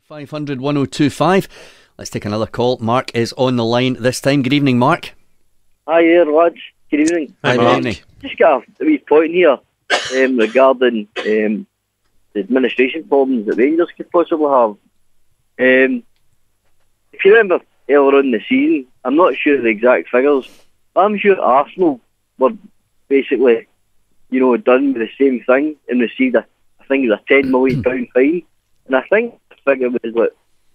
500 1025. Let's take another call. Mark is on the line this time. Good evening, Mark. Hi there, lads. Good evening. Hi, Mark. Just got a wee point here regarding the administration problems that Rangers could possibly have. If you remember earlier on in the season, I'm not sure the exact figures, but I'm sure Arsenal were basically, done with the same thing and received I think it was a £10 million fine. And I think the figure was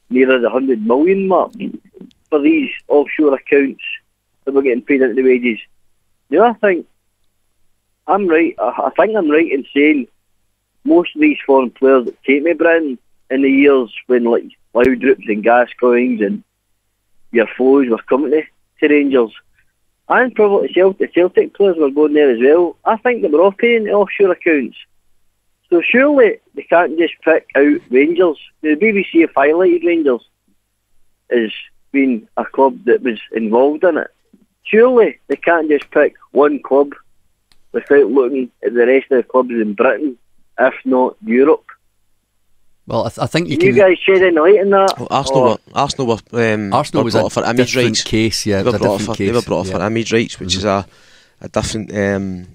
nearer the 100 million mark for these offshore accounts that were getting paid into the wages. I think I'm right. I think I'm right in saying most of these foreign players that came to Britain in the years when Laudrups and Gascoignes and your flows were coming to Rangers, and probably the Celtic players were going there as well. I think they were all paying the offshore accounts. So surely they can't just pick out Rangers. The BBC have highlighted Rangers as being a club that was involved in it. Surely they can't just pick one club without looking at the rest of the clubs in Britain, if not Europe. Well, I think you guys shed any light on that? Well, Arsenal was brought for image rights. Case, yeah, They were brought for image rights, which is a different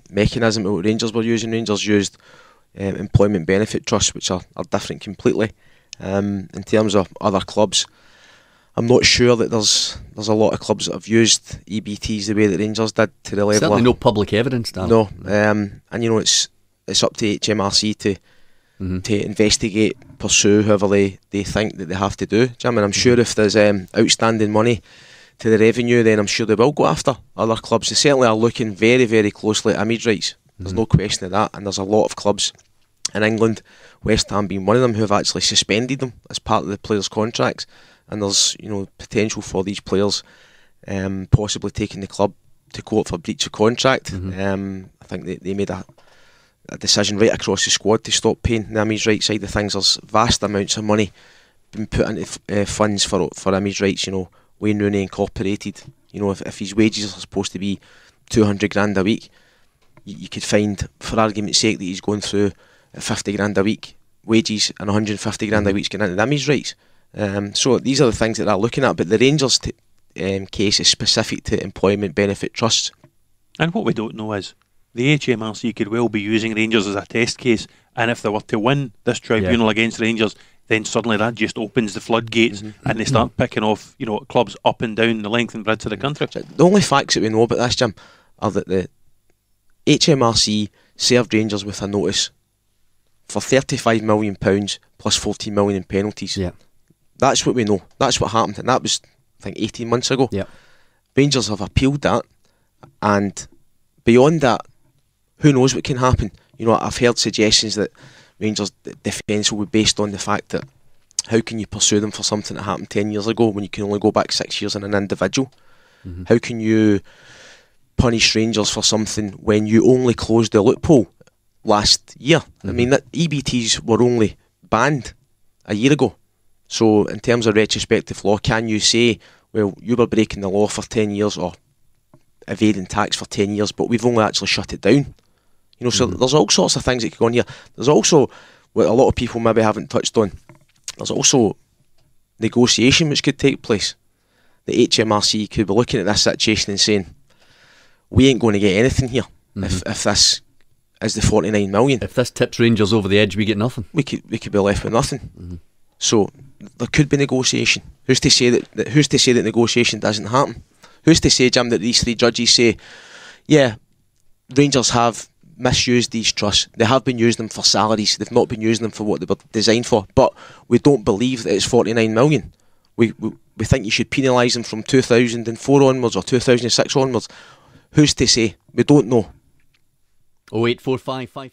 mechanism to what Rangers were using. Rangers used employment benefit trusts, which are different completely. In terms of other clubs, I'm not sure that there's a lot of clubs that have used EBTs the way that Rangers did to the level. Certainly no public evidence, Dan. No, and it's up to HMRC to investigate, pursue whoever they think that they have to do. I mean, I'm sure if there's outstanding money to the revenue, then I'm sure they will go after other clubs. They certainly are looking very, very closely at image rights. There's no question of that, and there's a lot of clubs in England, West Ham being one of them, who have actually suspended them as part of the players' contracts. And there's potential for these players possibly taking the club to court for breach of contract. I think they made a decision right across the squad to stop paying the image rights side of things. There's vast amounts of money being put into funds for image rights. Wayne Rooney Incorporated. If his wages are supposed to be 200 grand a week, you could find, for argument's sake, that he's going through 50 grand a week wages and 150 grand a week's going into the image rights. So these are the things that they're looking at, but the Rangers case is specific to employment benefit trusts. And what we don't know is the HMRC could well be using Rangers as a test case, and if they were to win this tribunal against Rangers, then suddenly that just opens the floodgates and they start picking off clubs up and down the length and breadth of the country. The only facts that we know about this, Jim, are that the HMRC served Rangers with a notice for £35 million plus 14 million in penalties. Yeah. That's what we know. That's what happened, and that was, I think, 18 months ago. Yeah. Rangers have appealed that, and beyond that, who knows what can happen? I've heard suggestions that Rangers' defence will be based on the fact that how can you pursue them for something that happened 10 years ago when you can only go back 6 years in an individual? How can you punish Rangers for something when you only closed the loophole last year? I mean, that EBTs were only banned a year ago. So in terms of retrospective law, can you say, well, you were breaking the law for 10 years or evading tax for 10 years, but we've only actually shut it down? So there's all sorts of things that could go on here. There's also, what a lot of people maybe haven't touched on, there's also negotiation which could take place. The HMRC could be looking at this situation and saying, we ain't going to get anything here if this is the 49 million. If this tips Rangers over the edge, we get nothing. We could be left with nothing. So there could be negotiation. Who's to say that negotiation doesn't happen? Who's to say, Jim, that these three judges say, yeah, Rangers have misused these trusts. They have been using them for salaries. They've not been using them for what they were designed for. But we don't believe that it's 49 million. We think you should penalise them from 2004 onwards or 2006 onwards. Who's to say? We don't know. 08455